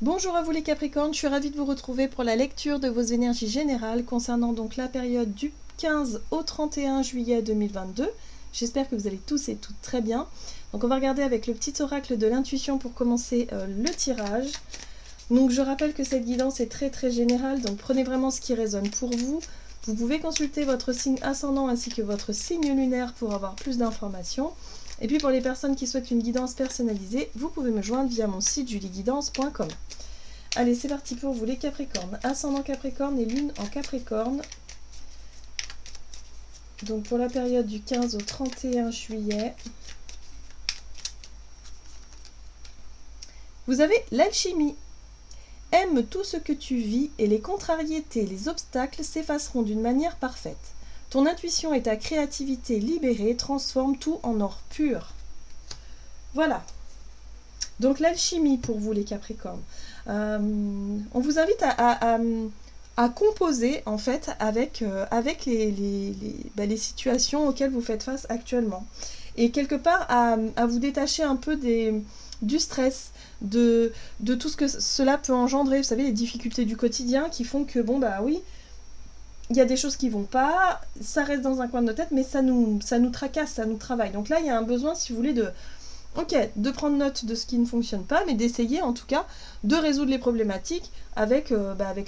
Bonjour à vous les Capricornes, je suis ravie de vous retrouver pour la lecture de vos énergies générales concernant donc la période du 15 au 31 juillet 2022. J'espère que vous allez tous et toutes très bien. Donc on va regarder avec le petit oracle de l'intuition pour commencer le tirage. Donc je rappelle que cette guidance est très générale, donc prenez vraiment ce qui résonne pour vous. Vous pouvez consulter votre signe ascendant ainsi que votre signe lunaire pour avoir plus d'informations. Et puis pour les personnes qui souhaitent une guidance personnalisée, vous pouvez me joindre via mon site julieguidance.com. Allez, c'est parti pour vous les Capricornes. Ascendant Capricorne et Lune en Capricorne. Donc pour la période du 15 au 31 juillet. Vous avez l'alchimie. Aime tout ce que tu vis et les contrariétés, les obstacles s'effaceront d'une manière parfaite. Ton intuition et ta créativité libérée transforment tout en or pur. Voilà. Donc l'alchimie pour vous les Capricornes. On vous invite à composer en fait avec les situations auxquelles vous faites face actuellement. Et quelque part à vous détacher un peu du stress, de tout ce que cela peut engendrer. Vous savez, les difficultés du quotidien qui font que bon bah oui, il y a des choses qui vont pas, ça reste dans un coin de notre tête, mais ça nous tracasse, ça nous travaille. Donc là, il y a un besoin, si vous voulez, de prendre note de ce qui ne fonctionne pas, mais d'essayer en tout cas de résoudre les problématiques avec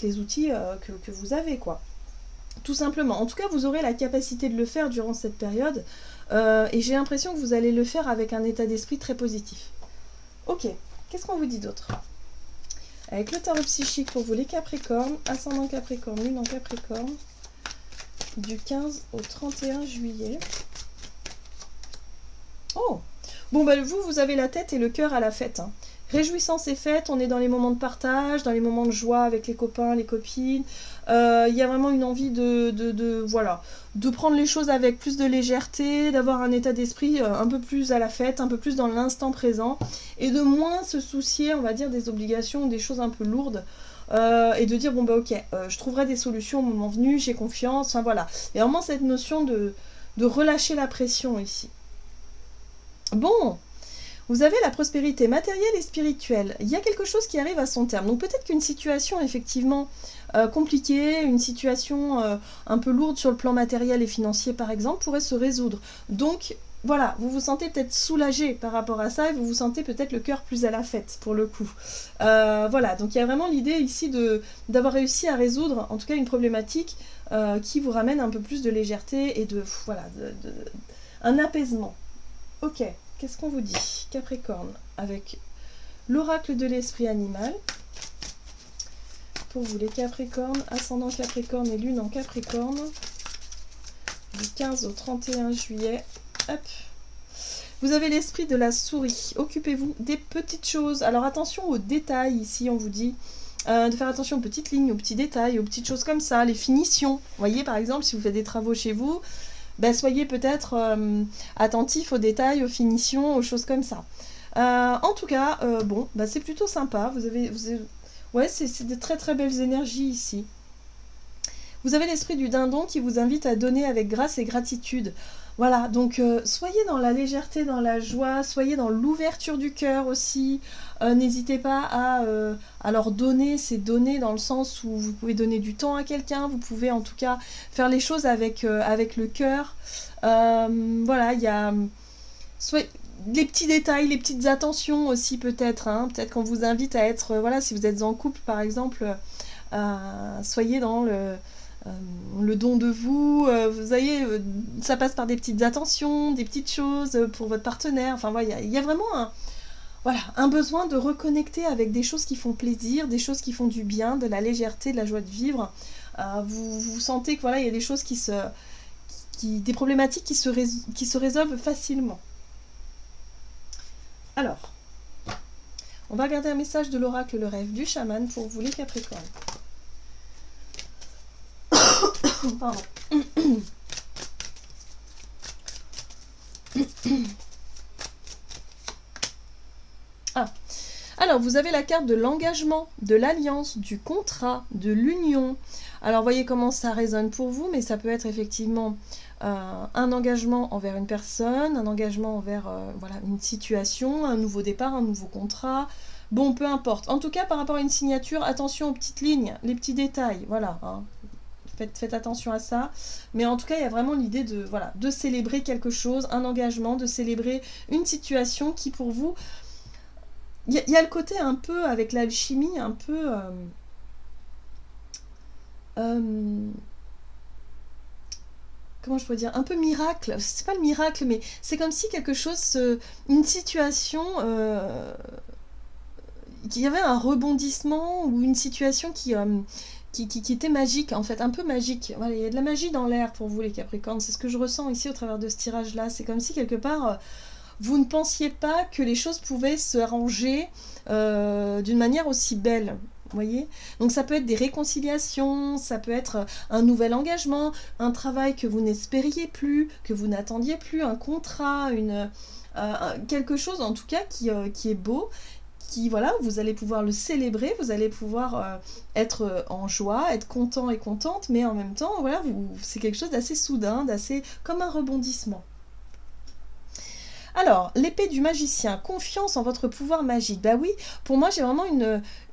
les outils que vous avez, quoi. Tout simplement. En tout cas, vous aurez la capacité de le faire durant cette période, et j'ai l'impression que vous allez le faire avec un état d'esprit très positif. Ok, qu'est-ce qu'on vous dit d'autre ? Avec le tarot psychique pour vous les Capricornes, ascendant Capricorne, Lune en Capricorne, du 15 au 31 juillet. Oh! Bon, bah, vous avez la tête et le cœur à la fête. Hein. Réjouissance et fête, on est dans les moments de partage, dans les moments de joie avec les copains, les copines. Il y a vraiment une envie de prendre les choses avec plus de légèreté, d'avoir un état d'esprit un peu plus à la fête, un peu plus dans l'instant présent, et de moins se soucier, on va dire, des obligations, des choses un peu lourdes. Et de dire, bon, bah ok, je trouverai des solutions au moment venu, j'ai confiance, enfin voilà. Et vraiment cette notion de relâcher la pression ici. Bon, vous avez la prospérité matérielle et spirituelle. Il y a quelque chose qui arrive à son terme. Donc peut-être qu'une situation effectivement compliquée, une situation un peu lourde sur le plan matériel et financier par exemple, pourrait se résoudre. Donc voilà, vous vous sentez peut-être soulagé par rapport à ça et vous vous sentez peut-être le cœur plus à la fête pour le coup. Voilà, donc il y a vraiment l'idée ici d'avoir réussi à résoudre en tout cas une problématique qui vous ramène un peu plus de légèreté et un apaisement. Ok, qu'est-ce qu'on vous dit, Capricorne, avec l'oracle de l'esprit animal. Pour vous les Capricornes, ascendant Capricorne et Lune en Capricorne, du 15 au 31 juillet. Hop. Vous avez l'esprit de la souris. Occupez-vous des petites choses. Alors attention aux détails ici, on vous dit. De faire attention aux petites lignes, aux petits détails, aux petites choses comme ça, les finitions. Vous voyez, par exemple, si vous faites des travaux chez vous, soyez peut-être attentif aux détails, aux finitions, aux choses comme ça. En tout cas, c'est plutôt sympa. Ouais, c'est de très belles énergies ici. Vous avez l'esprit du dindon qui vous invite à donner avec grâce et gratitude. Voilà, donc soyez dans la légèreté, dans la joie, soyez dans l'ouverture du cœur aussi. N'hésitez pas à leur donner, c'est donner dans le sens où vous pouvez donner du temps à quelqu'un, vous pouvez en tout cas faire les choses avec le cœur. Voilà, il y a les petits détails, les petites attentions aussi peut-être. Hein. Peut-être qu'on vous invite à être, si vous êtes en couple par exemple, soyez dans le don de vous, vous voyez, ça passe par des petites attentions, des petites choses pour votre partenaire. Enfin, voilà, il y a vraiment un besoin de reconnecter avec des choses qui font plaisir, des choses qui font du bien, de la légèreté, de la joie de vivre. Vous sentez que il y a des choses des problématiques qui se résolvent facilement. Alors, on va regarder un message de l'oracle Le Rêve du Chaman pour vous les Capricornes. Pardon. Alors, vous avez la carte de l'engagement, de l'alliance, du contrat, de l'union. Alors, voyez comment ça résonne pour vous, mais ça peut être effectivement un engagement envers une personne, un engagement envers une situation, un nouveau départ, un nouveau contrat. Bon, peu importe. En tout cas, par rapport à une signature, attention aux petites lignes, les petits détails. Voilà, hein. Faites attention à ça. Mais en tout cas, il y a vraiment l'idée de, voilà, de célébrer quelque chose, un engagement, de célébrer une situation qui, pour vous... Il y a le côté un peu, avec l'alchimie, un peu... comment je pourrais dire, un peu miracle, c'est pas le miracle, mais c'est comme si quelque chose, une situation, qu'il y avait un rebondissement ou une situation qui était magique, en fait, un peu magique. Voilà, il y a de la magie dans l'air pour vous les Capricornes, c'est ce que je ressens ici au travers de ce tirage-là, c'est comme si quelque part, vous ne pensiez pas que les choses pouvaient se arranger d'une manière aussi belle. Vous voyez? Donc ça peut être des réconciliations, ça peut être un nouvel engagement, un travail que vous n'espériez plus, que vous n'attendiez plus, un contrat, quelque chose en tout cas qui est beau, qui voilà, vous allez pouvoir le célébrer, vous allez pouvoir être en joie, être content et contente, mais en même temps, voilà, c'est quelque chose d'assez soudain, d'assez comme un rebondissement. Alors, l'épée du magicien, confiance en votre pouvoir magique. Bah oui, pour moi j'ai vraiment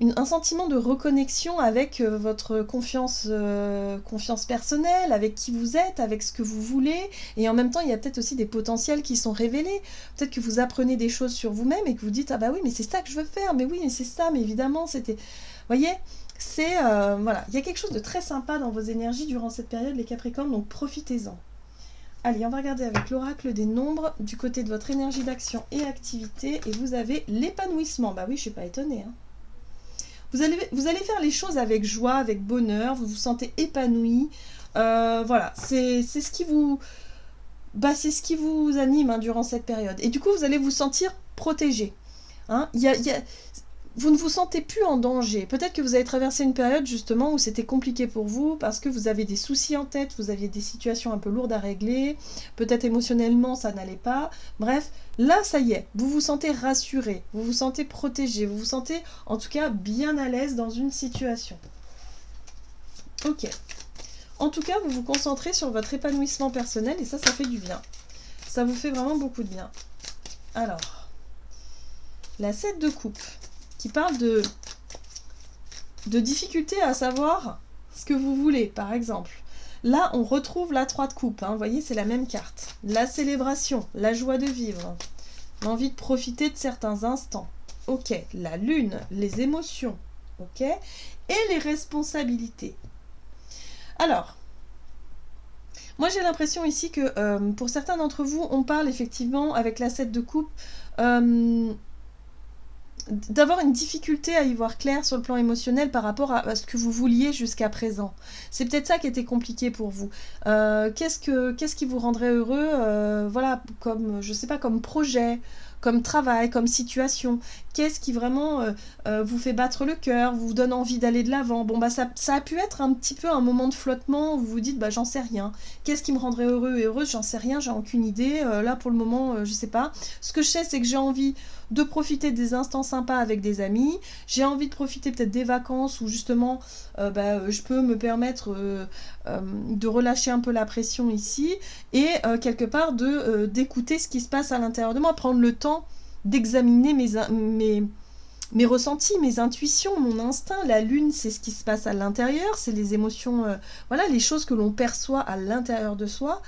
un sentiment de reconnexion avec votre confiance personnelle, avec qui vous êtes, avec ce que vous voulez. Et en même temps, il y a peut-être aussi des potentiels qui sont révélés. Peut-être que vous apprenez des choses sur vous-même et que vous dites, ah bah oui, mais c'est ça que je veux faire, mais oui, mais c'est ça, mais évidemment, c'était... Vous voyez, c'est... voilà, il y a quelque chose de très sympa dans vos énergies durant cette période, les Capricornes, donc profitez-en. Allez, on va regarder avec l'oracle des nombres du côté de votre énergie d'action et activité. Et vous avez l'épanouissement. Bah oui, je ne suis pas étonnée. Hein. Vous allez faire les choses avec joie, avec bonheur. Vous vous sentez épanoui. Voilà, c'est ce qui vous... Bah, c'est ce qui vous anime hein, durant cette période. Et du coup, vous allez vous sentir protégé. Hein. Vous ne vous sentez plus en danger. Peut-être que vous avez traversé une période justement où c'était compliqué pour vous parce que vous avez des soucis en tête, vous aviez des situations un peu lourdes à régler, peut-être émotionnellement ça n'allait pas. Bref, là ça y est, vous vous sentez rassuré, vous vous sentez protégé, vous vous sentez en tout cas bien à l'aise dans une situation. Ok. En tout cas, vous vous concentrez sur votre épanouissement personnel et ça fait du bien. Ça vous fait vraiment beaucoup de bien. Alors, la 7 de coupe. Qui parle de difficulté à savoir ce que vous voulez, par exemple. Là, on retrouve la 3 de coupe, hein, vous voyez, c'est la même carte. La célébration, la joie de vivre, l'envie de profiter de certains instants. Ok, la lune, les émotions, ok, et les responsabilités. Alors, moi j'ai l'impression ici que pour certains d'entre vous, on parle effectivement avec la 7 de coupe... d'avoir une difficulté à y voir clair sur le plan émotionnel par rapport à ce que vous vouliez jusqu'à présent. C'est peut-être ça qui était compliqué pour vous. Qu'est-ce qui vous rendrait heureux voilà, comme, je sais pas, comme projet, comme travail, comme situation. Qu'est-ce qui vraiment vous fait battre le cœur, vous donne envie d'aller de l'avant. Bon, bah ça a pu être un petit peu un moment de flottement où vous vous dites, bah j'en sais rien. Qu'est-ce qui me rendrait heureux et heureuse? J'en sais rien, j'ai aucune idée. Là, pour le moment, je sais pas. Ce que je sais, c'est que j'ai envie de profiter des instants sympas avec des amis. J'ai envie de profiter peut-être des vacances où justement, je peux me permettre de relâcher un peu la pression ici et quelque part d'écouter ce qui se passe à l'intérieur de moi, prendre le temps d'examiner mes ressentis, mes intuitions, mon instinct. La lune, c'est ce qui se passe à l'intérieur, c'est les émotions, voilà, les choses que l'on perçoit à l'intérieur de soi.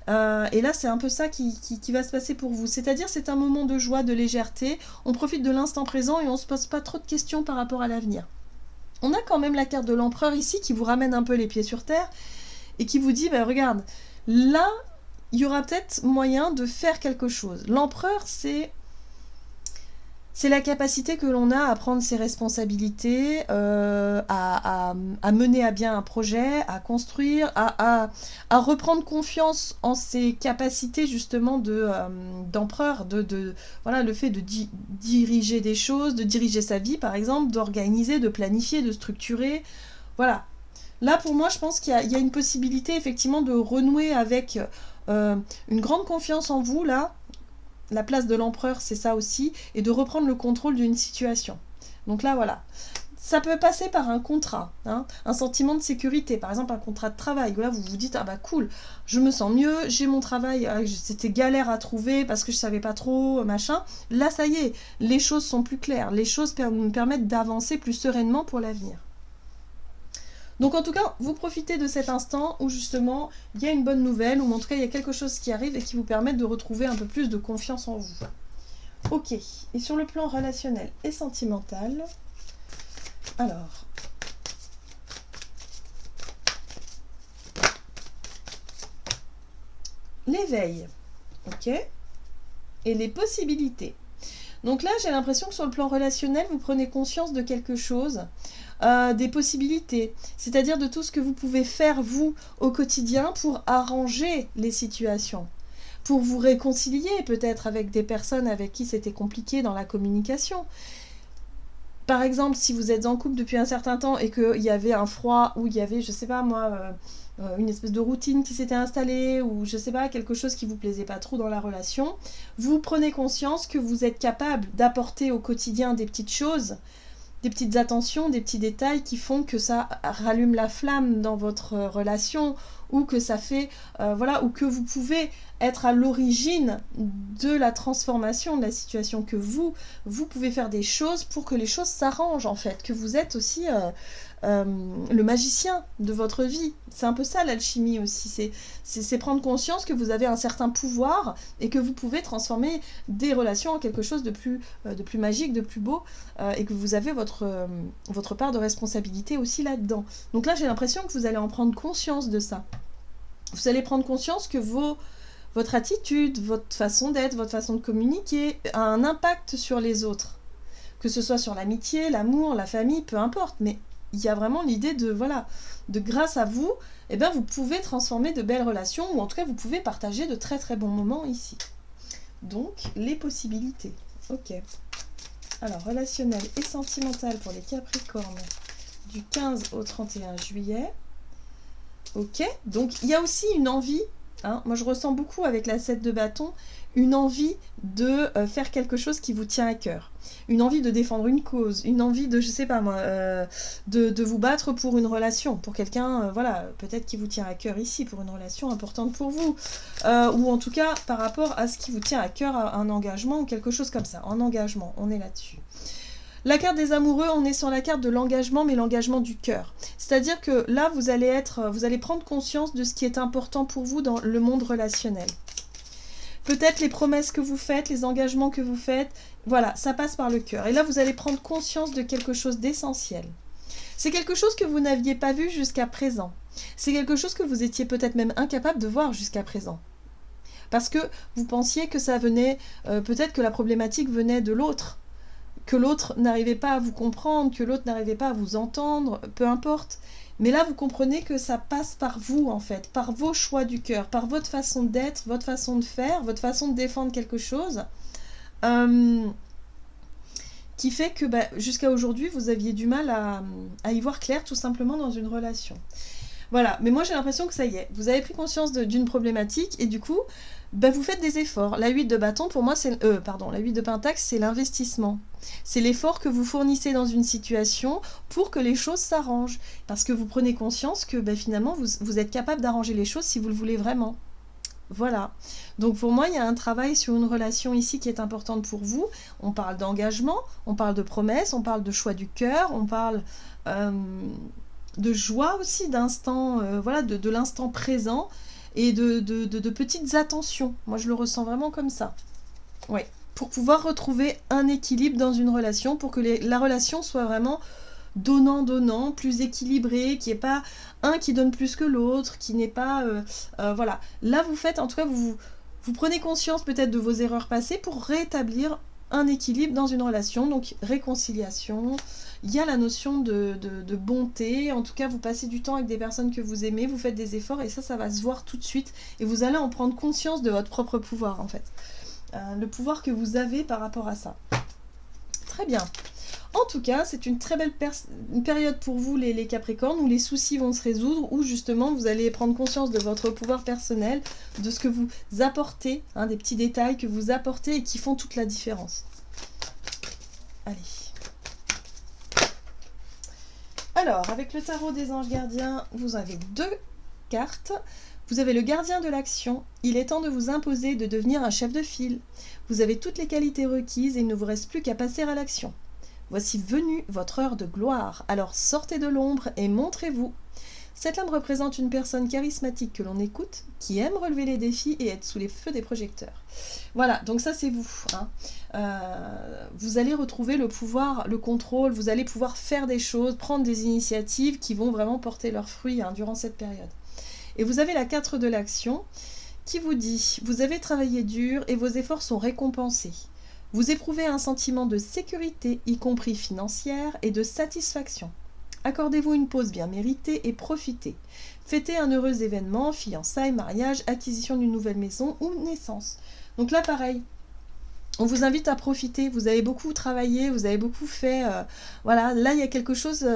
Et là, c'est un peu ça qui va se passer pour vous. C'est-à-dire, c'est un moment de joie, de légèreté. On profite de l'instant présent et on ne se pose pas trop de questions par rapport à l'avenir. On a quand même la carte de l'empereur ici qui vous ramène un peu les pieds sur terre et qui vous dit, bah, regarde, là, il y aura peut-être moyen de faire quelque chose. L'empereur, c'est la capacité que l'on a à prendre ses responsabilités, à mener à bien un projet, à construire, à reprendre confiance en ses capacités justement d'empereur, voilà, le fait de diriger des choses, de diriger sa vie par exemple, d'organiser, de planifier, de structurer. Voilà. Là pour moi je pense qu'il y a une possibilité effectivement de renouer avec une grande confiance en vous là. La place de l'empereur, c'est ça aussi, et de reprendre le contrôle d'une situation. Donc là, voilà. Ça peut passer par un contrat, hein, un sentiment de sécurité, par exemple un contrat de travail. Là, vous vous dites, ah bah cool, je me sens mieux, j'ai mon travail, c'était galère à trouver parce que je savais pas trop, machin. Là, ça y est, les choses sont plus claires, les choses me permettent d'avancer plus sereinement pour l'avenir. Donc en tout cas, vous profitez de cet instant où justement, il y a une bonne nouvelle, ou en tout cas, il y a quelque chose qui arrive et qui vous permet de retrouver un peu plus de confiance en vous. Ok, et sur le plan relationnel et sentimental, alors, l'éveil, ok, et les possibilités. Donc là, j'ai l'impression que sur le plan relationnel, vous prenez conscience de quelque chose, des possibilités, c'est-à-dire de tout ce que vous pouvez faire, vous, au quotidien, pour arranger les situations, pour vous réconcilier peut-être avec des personnes avec qui c'était compliqué dans la communication. Par exemple, si vous êtes en couple depuis un certain temps et qu'il y avait un froid, ou il y avait, je sais pas moi, une espèce de routine qui s'était installée, ou je sais pas, quelque chose qui vous plaisait pas trop dans la relation, vous prenez conscience que vous êtes capable d'apporter au quotidien des petites choses, des petites attentions, des petits détails qui font que ça rallume la flamme dans votre relation, ou que ça fait, voilà, ou que vous pouvez être à l'origine de la transformation de la situation, que vous pouvez faire des choses pour que les choses s'arrangent en fait, que vous êtes aussi le magicien de votre vie. C'est un peu ça l'alchimie aussi, c'est prendre conscience que vous avez un certain pouvoir et que vous pouvez transformer des relations en quelque chose de plus magique, de plus beau, et que vous avez votre part de responsabilité aussi là-dedans. Donc là, j'ai l'impression que vous allez en prendre conscience de ça. Vous allez prendre conscience que votre attitude, votre façon d'être, votre façon de communiquer a un impact sur les autres. Que ce soit sur l'amitié, l'amour, la famille, peu importe, mais il y a vraiment l'idée de, voilà, de grâce à vous, eh ben, vous pouvez transformer de belles relations, ou en tout cas, vous pouvez partager de très très bons moments ici. Donc, les possibilités. Ok. Alors, relationnel et sentimental pour les Capricornes du 15 au 31 juillet. Ok, donc il y a aussi une envie, hein, moi je ressens beaucoup avec la 7 de bâton, une envie de faire quelque chose qui vous tient à cœur. Une envie de défendre une cause, une envie de, je sais pas moi, de vous battre pour une relation, pour quelqu'un, voilà, peut-être qui vous tient à cœur ici, pour une relation importante pour vous. Ou en tout cas, par rapport à ce qui vous tient à cœur, à un engagement ou quelque chose comme ça. En engagement, on est là-dessus. La carte des amoureux, on est sur la carte de l'engagement, mais l'engagement du cœur. C'est-à-dire que là, vous allez prendre conscience de ce qui est important pour vous dans le monde relationnel. Peut-être les promesses que vous faites, les engagements que vous faites, voilà, ça passe par le cœur. Et là, vous allez prendre conscience de quelque chose d'essentiel. C'est quelque chose que vous n'aviez pas vu jusqu'à présent. C'est quelque chose que vous étiez peut-être même incapable de voir jusqu'à présent. Parce que vous pensiez que ça venait, peut-être que la problématique venait de l'autre, que l'autre n'arrivait pas à vous comprendre, que l'autre n'arrivait pas à vous entendre, peu importe. Mais là, vous comprenez que ça passe par vous, en fait, par vos choix du cœur, par votre façon d'être, votre façon de faire, votre façon de défendre quelque chose, qui fait que jusqu'à aujourd'hui, vous aviez du mal à y voir clair, tout simplement, dans une relation. Voilà, mais moi j'ai l'impression que ça y est, vous avez pris conscience d'une problématique et du coup, vous faites des efforts. La 8 de bâton, pour moi, la 8 de pentacle, c'est l'investissement. C'est l'effort que vous fournissez dans une situation pour que les choses s'arrangent. Parce que vous prenez conscience que finalement, vous êtes capable d'arranger les choses si vous le voulez vraiment. Voilà. Donc pour moi, il y a un travail sur une relation ici qui est importante pour vous. On parle d'engagement, on parle de promesses, on parle de choix du cœur, on parle de joie aussi, d'instant, voilà, de l'instant présent et de petites attentions. Moi, je le ressens vraiment comme ça. Ouais. Pour pouvoir retrouver un équilibre dans une relation, pour que la relation soit vraiment donnant-donnant, plus équilibrée, qu'il n'y ait pas un qui donne plus que l'autre, qui n'est pas... voilà. Là, vous faites, en tout cas, vous prenez conscience peut-être de vos erreurs passées pour rétablir un équilibre dans une relation, donc réconciliation. Il y a la notion de bonté, en tout cas vous passez du temps avec des personnes que vous aimez, vous faites des efforts et ça va se voir tout de suite et vous allez en prendre conscience de votre propre pouvoir en fait. Le pouvoir que vous avez par rapport à ça. Très bien. En tout cas, c'est une très belle période pour vous les Capricornes où les soucis vont se résoudre, où justement vous allez prendre conscience de votre pouvoir personnel, de ce que vous apportez, hein, des petits détails que vous apportez et qui font toute la différence. Allez. Alors, avec le tarot des anges gardiens, vous avez 2 cartes. Vous avez le gardien de l'action. Il est temps de vous imposer de devenir un chef de file. Vous avez toutes les qualités requises et il ne vous reste plus qu'à passer à l'action. Voici venue votre heure de gloire. Alors sortez de l'ombre et montrez-vous. Cette lame représente une personne charismatique que l'on écoute, qui aime relever les défis et être sous les feux des projecteurs. Voilà, donc ça c'est vous. Hein. Vous allez retrouver le pouvoir, le contrôle, vous allez pouvoir faire des choses, prendre des initiatives qui vont vraiment porter leurs fruits durant cette période. Et vous avez la 4 de l'action qui vous dit « Vous avez travaillé dur et vos efforts sont récompensés. Vous éprouvez un sentiment de sécurité, y compris financière, et de satisfaction. Accordez-vous une pause bien méritée et profitez. Fêtez un heureux événement, fiançailles, mariage, acquisition d'une nouvelle maison ou naissance. » Donc là, pareil, on vous invite à profiter. Vous avez beaucoup travaillé, vous avez beaucoup fait. Voilà, là, il y a quelque chose...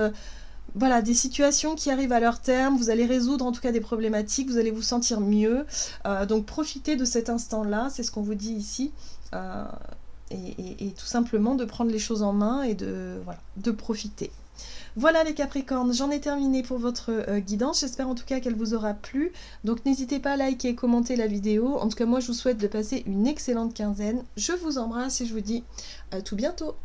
voilà, des situations qui arrivent à leur terme, vous allez résoudre en tout cas des problématiques, vous allez vous sentir mieux. Donc profitez de cet instant-là, c'est ce qu'on vous dit ici. Et tout simplement de prendre les choses en main et de profiter. Voilà les Capricornes, j'en ai terminé pour votre guidance. J'espère en tout cas qu'elle vous aura plu. Donc n'hésitez pas à liker et commenter la vidéo. En tout cas, moi je vous souhaite de passer une excellente quinzaine. Je vous embrasse et je vous dis à tout bientôt.